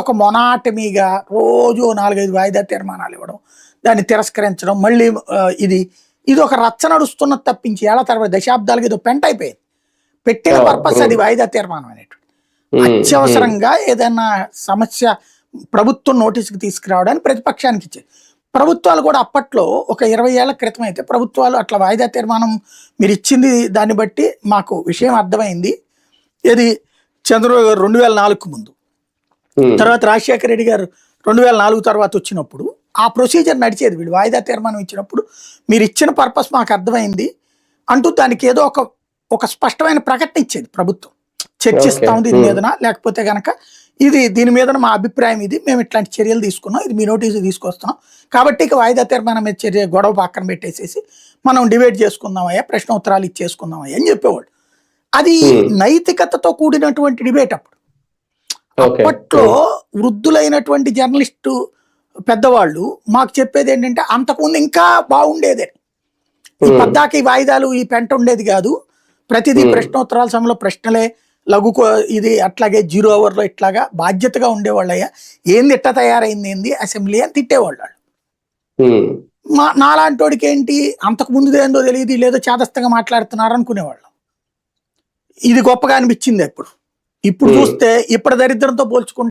ఇదొక మొనాటమీగా రోజు 4-5 వాయిదా తీర్మానాలు ఇవ్వడం, దాన్ని తిరస్కరించడం, మళ్ళీ ఇది ఒక రచ్చ నడుస్తున్నది తప్పించి ఏళ్ల తరబడి దశాబ్దాలుగా ఇదో పెంట అయిపోయింది. పెట్టిన పర్పస్ అది వాయిదా తీర్మానం అనేటువంటి. అత్యవసరంగా ఏదైనా సమస్య ప్రభుత్వం నోటీసుకి తీసుకురావడానికి ప్రతిపక్షానికి ఇచ్చేది. ప్రభుత్వాలు కూడా అప్పట్లో ఒక 20 ఏళ్ల క్రితం అయితే ప్రభుత్వాలు అట్లా వాయిదా తీర్మానం మీరు ఇచ్చింది దాన్ని బట్టి మాకు విషయం అర్థమైంది. ఇది చంద్రబాబు గారు 2004కు ముందు, తర్వాత రాజశేఖర రెడ్డి గారు 2004 తర్వాత వచ్చినప్పుడు ఆ ప్రొసీజర్ నడిచేది. వీళ్ళు వాయిదా తీర్మానం ఇచ్చినప్పుడు మీరు ఇచ్చిన పర్పస్ మాకు అర్థమైంది అంటూ దానికి ఏదో ఒక స్పష్టమైన ప్రకటన ఇచ్చేది ప్రభుత్వం. చర్చిస్తాం దీని మీదన, లేకపోతే కనుక దీని మీద మా అభిప్రాయం ఇది, మేము ఇట్లాంటి చర్యలు తీసుకున్నాం, ఇది మీ నోటీసు తీసుకొస్తున్నాం కాబట్టి ఇక వాయిదా తీర్మానం మీద చర్య గొడవ పక్కన పెట్టేసేసి మనం డిబేట్ చేసుకుందామయ్యా, ప్రశ్న ఉత్తరాలు ఇచ్చేసుకుందామయ్యా అని చెప్పేవాడు. అది నైతికతతో కూడినటువంటి డిబేట్. అప్పట్లో వృద్ధులైనటువంటి జర్నలిస్టు పెద్దవాళ్ళు మాకు చెప్పేది ఏంటంటే అంతకుముందు ఇంకా బాగుండేదే, ఈ పద్దాకి వాయిదాలు ఈ పెంట ఉండేది కాదు, ప్రతిదీ ప్రశ్నోత్తరాల సమయంలో ప్రశ్నలే, ఇది అట్లాగే 0 అవర్లో ఇట్లాగా బాధ్యతగా ఉండేవాళ్ళయ్యా, ఏంది ఇట్లా తయారైంది ఏంది అసెంబ్లీ అని తిట్టేవాళ్ళు. నాలాంటి వాడికి ఏంటి అంతకు ముందు ఏందో తెలియదు, లేదో చేదస్తంగా మాట్లాడుతున్నారు అనుకునేవాళ్ళం. ఇది గొప్పగా అనిపించింది. ఇప్పుడు చూస్తే ఇప్పటి దరిద్రంతో పోల్చుకుంటే